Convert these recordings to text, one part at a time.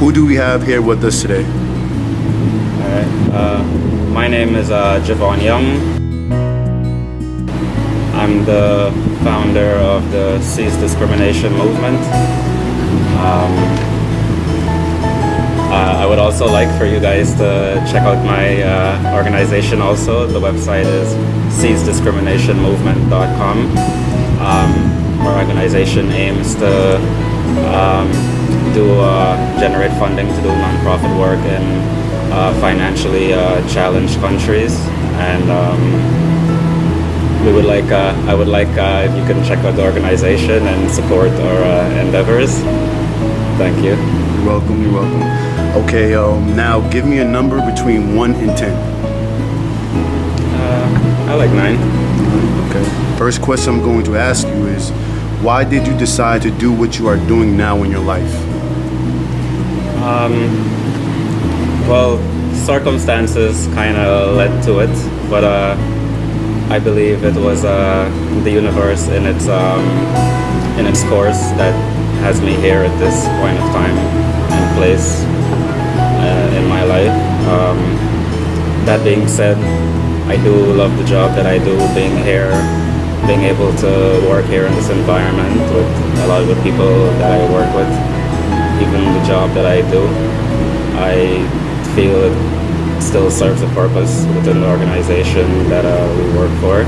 Who do we have here with us today? Alright, my name is Jevon Young. I'm the founder of the Cease Discrimination movement. I would also like for you guys to check out my organization also. The website is ceasediscriminationmovement.com. Our organization aims to generate funding to do nonprofit work in financially challenged countries, and I would like if you can check out the organization and support our endeavors. Thank you. You're welcome. You're welcome. Okay. Now give me a number between 1 and 10. I like 9. Okay. First question I'm going to ask you is, why did you decide to do what you are doing now in your life? Well, circumstances kind of led to it, but I believe it was the universe in its course that has me here at this point of time and place in my life. That being said, I do love the job that I do, being here, being able to work here in this environment with a lot of the people that I work with. Even the job that I do, I feel it still serves a purpose within the organization that we work for.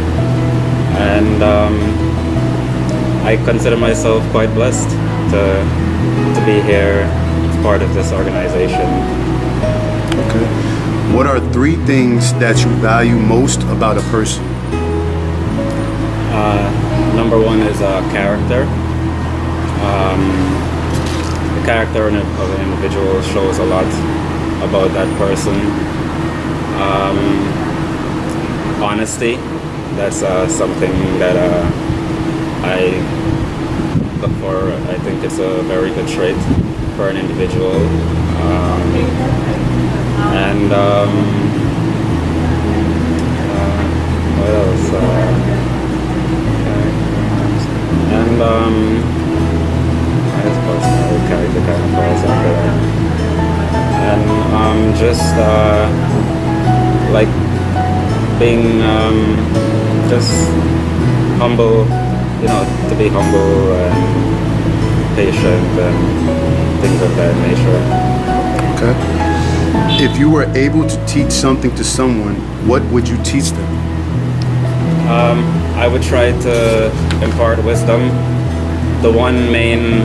And I consider myself quite blessed to be here as part of this organization. Okay. What are 3 things that you value most about a person? Number 1 is character. The character of an individual shows a lot about that person. Honesty, that's something that I look for. I think it's a very good trait for an individual. What else? I suppose my character kind of falls under that. And just like being just humble, to be humble and patient and things of that nature. Okay. If you were able to teach something to someone, what would you teach them? I would try to impart wisdom. The one main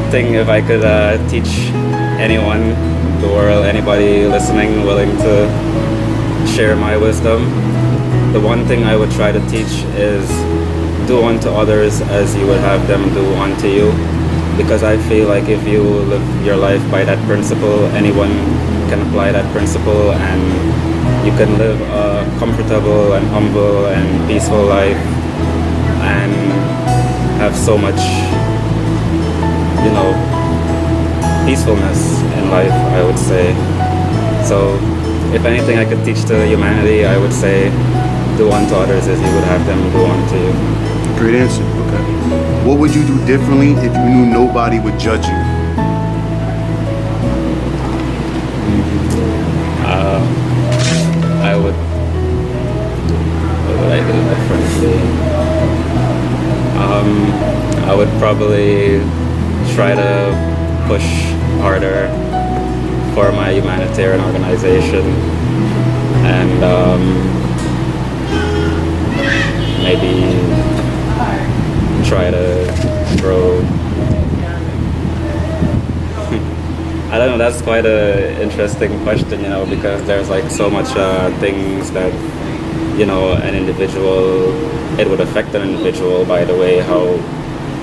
thing, if I could teach anyone in the world, anybody listening willing to share my wisdom, the one thing I would try to teach is do unto others as you would have them do unto you. Because I feel like if you live your life by that principle, anyone can apply that principle, and you can live a comfortable and humble and peaceful life and have so much, peacefulness in life, I would say. So if anything I could teach to humanity, I would say do unto others as you would have them do unto you. Great answer. Okay. What would you do differently if you knew nobody would judge you? What would I do differently? I would probably try to push harder for my humanitarian organization, and maybe try to grow. I don't know, that's quite an interesting question, because there's like so much things that, an individual, it would affect an individual by the way how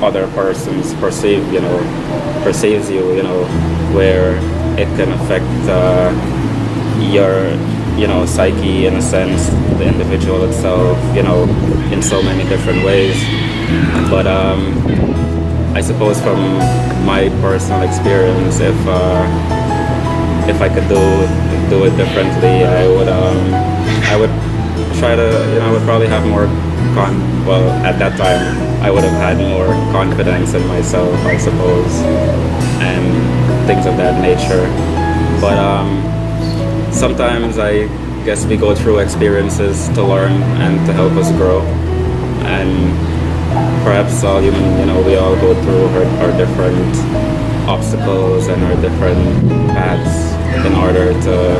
other persons perceives you, where it can affect your, psyche in a sense, the individual itself, in so many different ways. But I suppose from my personal experience, if I could do it differently, I would try to, I would probably have more at that time, I would have had more confidence in myself, I suppose. and things of that nature. But sometimes I guess we go through experiences to learn and to help us grow. And perhaps all human, we all go through our different obstacles and our different paths in order to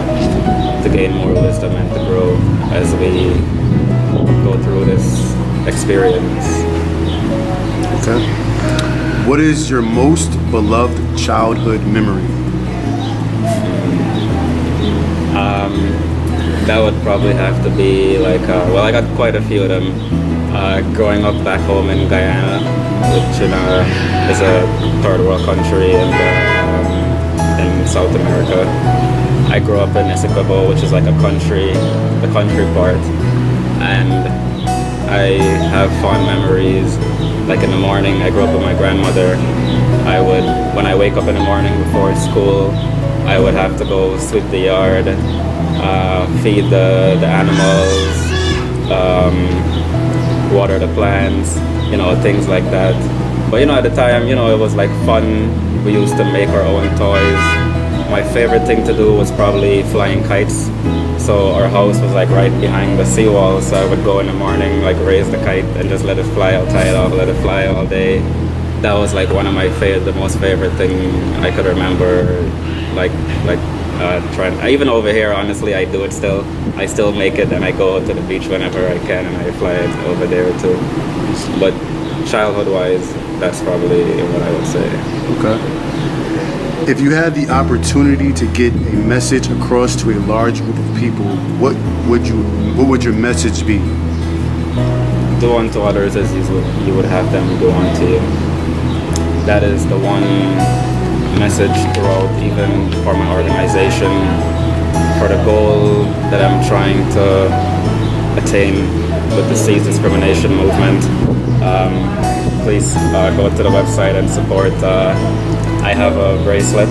gain more wisdom and to grow as we go through this experience. Okay. What is your most beloved childhood memory? That would probably have to be like, I got quite a few of them. Growing up back home in Guyana, which is a third world country in South America. I grew up in Essequibo, which is like the country part, and I have fond memories. Like in the morning, I grew up with my grandmother. When I wake up in the morning before school, I would have to go sweep the yard, feed the animals, water the plants, things like that. But at the time, it was like fun. We used to make our own toys. My favorite thing to do was probably flying kites. So our house was like right behind the seawall, so I would go in the morning, like raise the kite and just let it fly. I'll tie it off, let it fly all day. That was like one of the most favorite thing I could remember. Trying. Even over here, honestly, I do it still. I still make it, and I go to the beach whenever I can, and I fly it over there too. But childhood-wise, that's probably what I would say. Okay. If you had the opportunity to get a message across to a large group of people, what would your message be? Do unto others as you would have them do unto you. That is the one message throughout, even for my organization, for the goal that I'm trying to attain with the Cease Discrimination movement. Please go to the website and support. I have a bracelet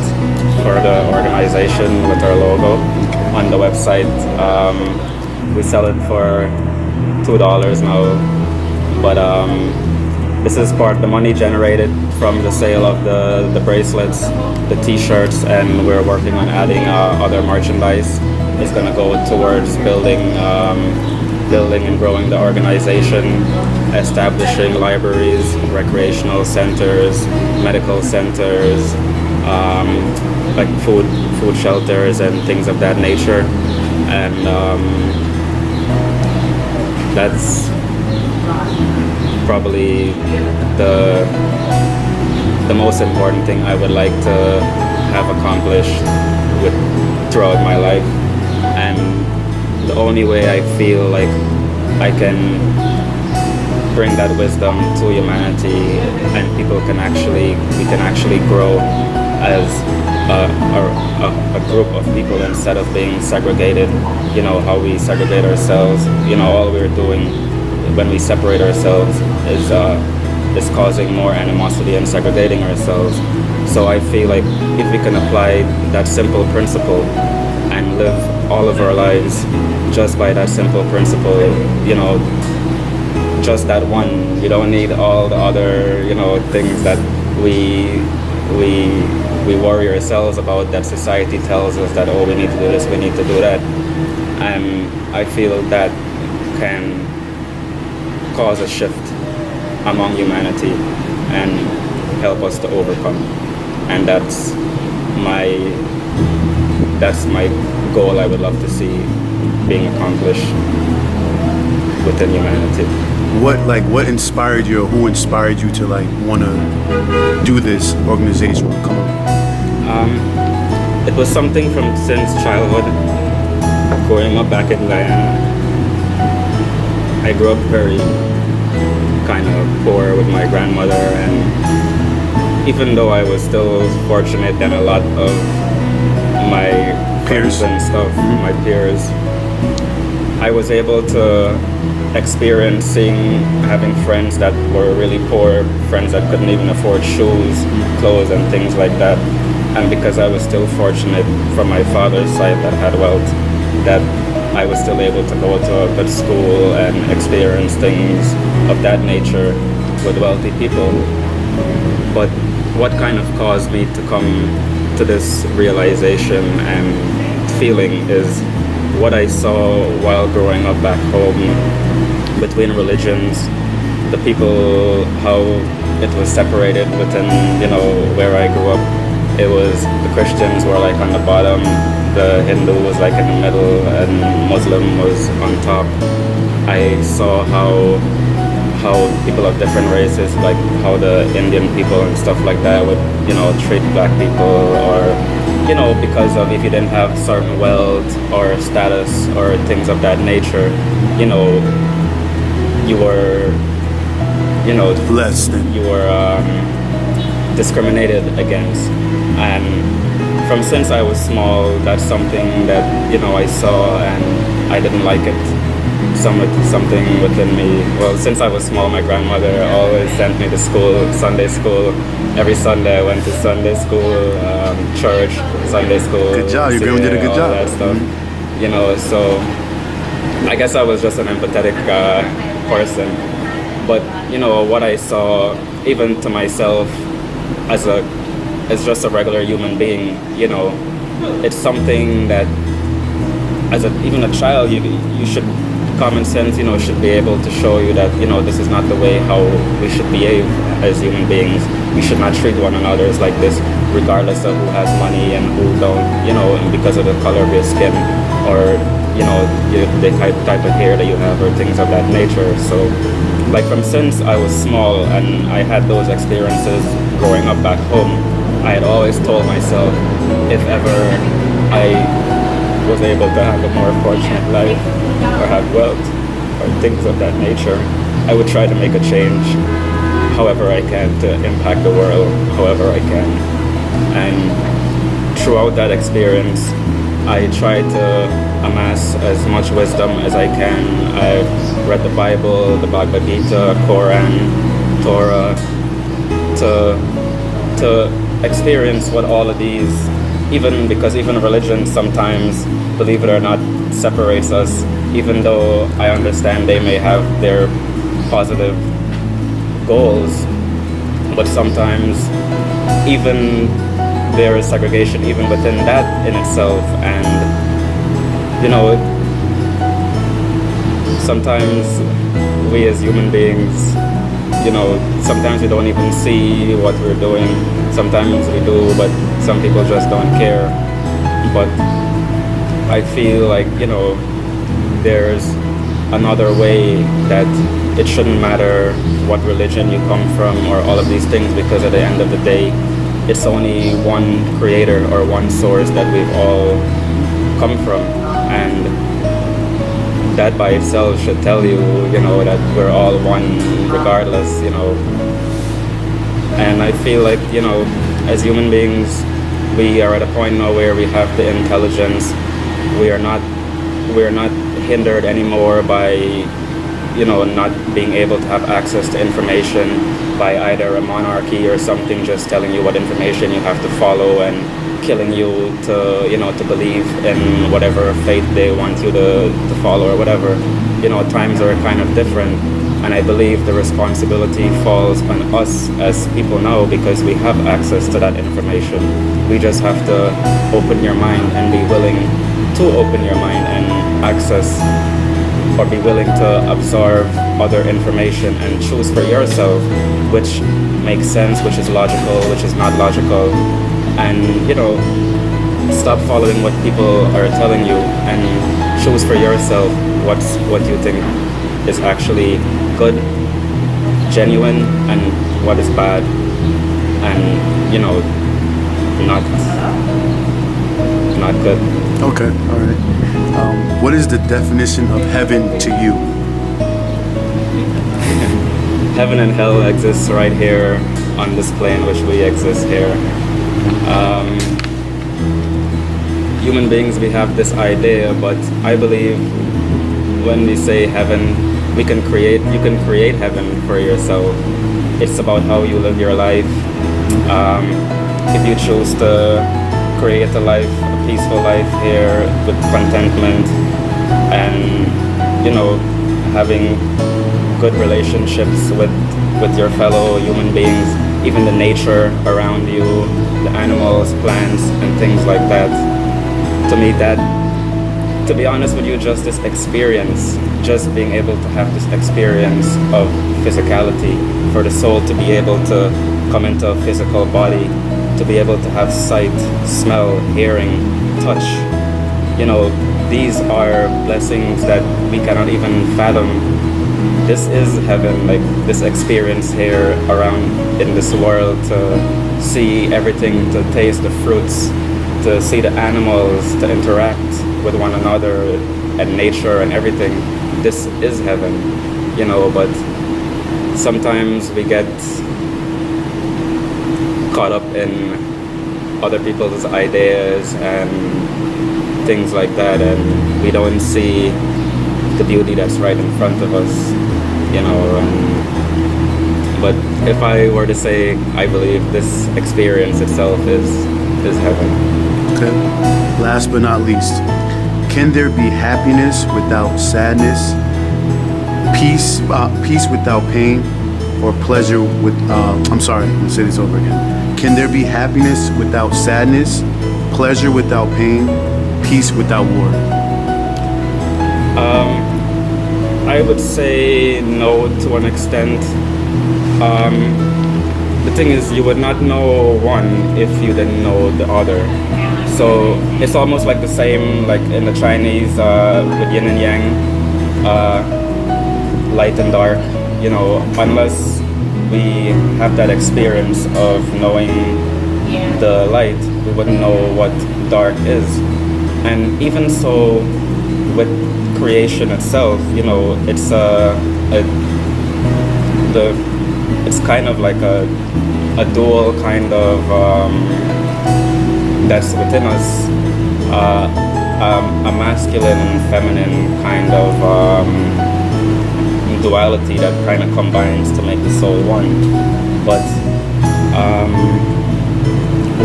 for the organization with our logo on the website. We sell it for $2 now, but this is part of the money generated from the sale of the bracelets, the t-shirts, and we're working on adding other merchandise. It's going to go towards building and growing the organization, establishing libraries, recreational centers, medical centers, like food shelters and things of that nature. And that's probably the most important thing I would like to have accomplished throughout my life. And the only way I feel like I can bring that wisdom to humanity and we can actually grow as a group of people instead of being segregated. How we segregate ourselves, all we're doing when we separate ourselves is causing more animosity and segregating ourselves. So I feel like if we can apply that simple principle and live all of our lives just by that simple principle, just that one. You don't need all the other, things that we worry ourselves about, that society tells us that, oh, we need to do this, we need to do that. And I feel that can cause a shift among humanity and help us to overcome. And that's my goal I would love to see being accomplished within humanity. What inspired you, or who inspired you to want to do this organization? Come on. It was something from since childhood. Growing up back in Guyana, I grew up very kind of poor with my grandmother, and even though I was still fortunate than a lot of my peers and stuff, my peers, I was able to experience having friends that were really poor, friends that couldn't even afford shoes, clothes and things like that. And because I was still fortunate from my father's side that had wealth, that I was still able to go to a good school and experience things of that nature with wealthy people. But what kind of caused me to come to this realization and feeling is what I saw while growing up back home between religions, the people, how it was separated within, where I grew up. It was the Christians were like on the bottom, the Hindu was like in the middle, and Muslim was on top. I saw how people of different races, like how the Indian people and stuff like that would, treat black people, or, because of if you didn't have certain wealth or status or things of that nature, you were, less than. you were discriminated against. And from since I was small, that's something that, I saw and I didn't like it. Something within me. Well, since I was small, my grandmother always sent me to school, Sunday school. Every Sunday I went to Sunday school, church, Sunday school. Good job, your grandma did a good all job. that stuff. So I guess I was just an empathetic person. But, what I saw, even to myself, as just a regular human being, it's something that even a child, you should, common sense, should be able to show you that, this is not the way how we should behave as human beings. We should not treat one another like this, regardless of who has money and who don't, and because of the color of your skin, or, the type of hair that you have, or things of that nature. So, like from since I was small and I had those experiences growing up back home, I had always told myself, if ever I was able to have a more fortunate life, or have wealth, or things of that nature, I would try to make a change however I can to impact the world however I can. And throughout that experience, I try to amass as much wisdom as I can. I've read the Bible, the Bhagavad Gita, Quran, Torah, to experience what all of these, because even religion sometimes, believe it or not, separates us, even though I understand they may have their positive goals, but sometimes even there is segregation even within that in itself. And sometimes we as human beings, sometimes we don't even see what we're doing. Sometimes we do, but some people just don't care. But I feel like, there's another way, that it shouldn't matter what religion you come from or all of these things, because at the end of the day, it's only one creator or one source that we've all come from. And that by itself should tell you, that we're all one regardless, And I feel like, as human beings, we are at a point now where we have the intelligence. We're not hindered anymore by, not being able to have access to information by either a monarchy or something just telling you what information you have to follow and killing you to believe in whatever faith they want you to follow or whatever. Times are kind of different. And I believe the responsibility falls on us as people now, because we have access to that information. We just have to open your mind and be willing to open your mind and access, or be willing to absorb other information and choose for yourself which makes sense, which is logical, which is not logical. And, stop following what people are telling you and choose for yourself what you think is actually good, genuine, and what is bad, and not good. Okay, all right. What is the definition of heaven to you? Heaven and hell exists right here on this plane which we exist here. Human beings, we have this idea, but I believe when we say heaven, you can create heaven for yourself. It's about how you live your life. If you choose to create a peaceful life here with contentment, and having good relationships with with your fellow human beings, even the nature around you, the animals, plants, and things like that. To me, that, to be honest with you, just this experience, just being able to have this experience of physicality, for the soul to be able to come into a physical body, to be able to have sight, smell, hearing, touch. You know, these are blessings that we cannot even fathom. This is heaven, like this experience here around in this world, to see everything, to taste the fruits, to see the animals, to interact with one another and nature and everything. This is heaven, you know, but sometimes we get caught up in other people's ideas and things like that, and we don't see the beauty that's right in front of us, you know. But if I were to say, I believe this experience itself is heaven. Okay. Last but not least, can there be happiness without sadness, peace without pain, or pleasure with? I'm sorry. Let me say this over again. Can there be happiness without sadness, pleasure without pain, peace without war? I would say no to an extent. The thing is, you would not know one if you didn't know the other. So it's almost like the same, like in the Chinese with yin and yang, light and dark. You know, unless we have that experience of knowing the light, we wouldn't know what dark is. And even so, with creation itself, you know, it's it's kind of like a dual kind of that's within us, a masculine and feminine kind of duality that kind of combines to make the soul one. But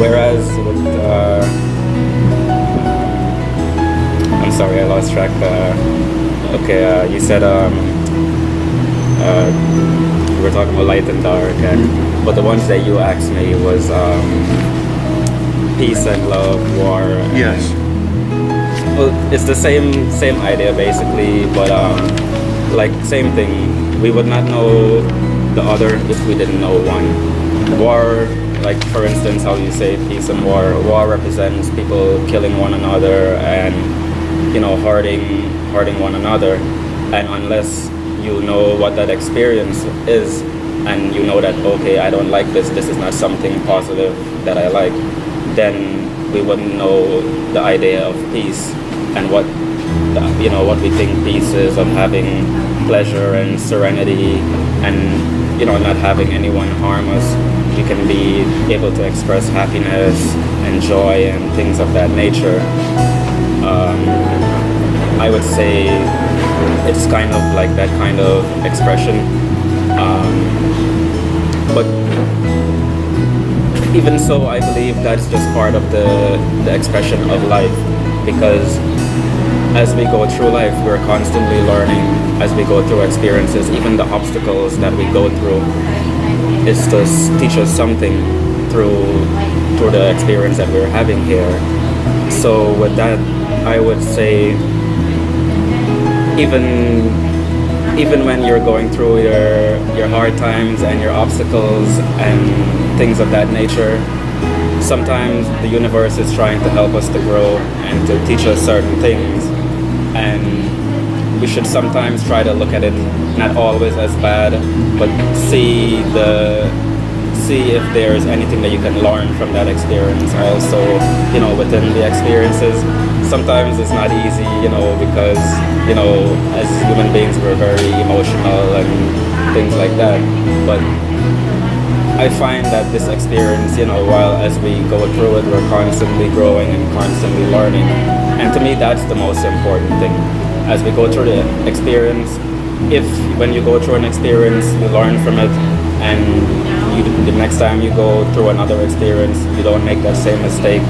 whereas with I'm sorry, I lost track. You said we were talking about light and dark, and but the ones that you asked me was peace and love, war. Yes. Well, it's the same idea basically, but like same thing. We would not know the other if we didn't know one. War, like for instance, how you say peace and war. War represents people killing one another and, you know, hurting one another. And unless you know what that experience is, and you know that, okay, I don't like this, this is not something positive that I like, then we wouldn't know the idea of peace and what we think peace is, of having pleasure and serenity and, you know, not having anyone harm us. We can be able to express happiness and joy and things of that nature. I would say it's kind of like that kind of expression. But even so, I believe that's just part of the expression of life, because as we go through life, we're constantly learning. As we go through experiences, even the obstacles that we go through, is to teach us something through the experience that we're having here. So with that, I would say even when you're going through your hard times and your obstacles and things of that nature, sometimes the universe is trying to help us to grow and to teach us certain things, and we should sometimes try to look at it not always as bad, but see if there's anything that you can learn from that experience also, you know, within the experiences. Sometimes it's not easy, you know, because, you know, as human beings we're very emotional and things like that. But I find that this experience, you know, while as we go through it, we're constantly growing and constantly learning. And to me, that's the most important thing. As we go through the experience, if when you go through an experience, you learn from it, and the next time you go through another experience, you don't make that same mistake,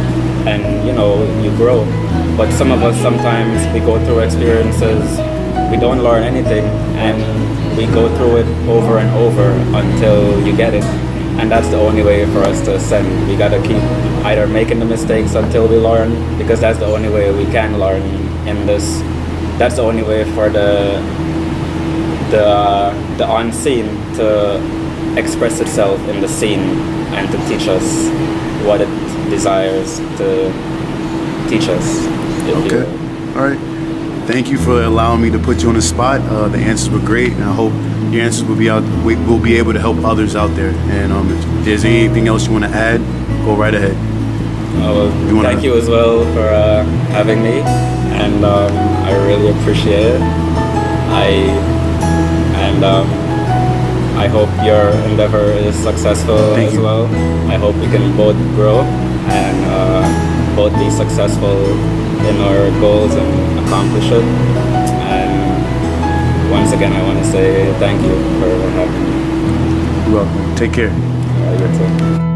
and, you know, you grow. But some of us, sometimes we go through experiences we don't learn anything, and we go through it over and over until you get it. And that's the only way for us to ascend. We gotta keep either making the mistakes until we learn, because that's the only way we can learn in this. That's the only way for the unseen to express itself in the seen and to teach us what it desires to teach us. Okay. All right. Thank you for allowing me to put you on the spot. The answers were great, and I hope your answers will be out. We'll be able to help others out there. And if there's anything else you want to add, go right ahead. Thank you as well for having me, and I really appreciate it. I hope your endeavor is successful as well. I hope we can both grow and both be successful in our goals and accomplish it. And once again, I want to say thank you for having me. You're welcome. Take care. You too.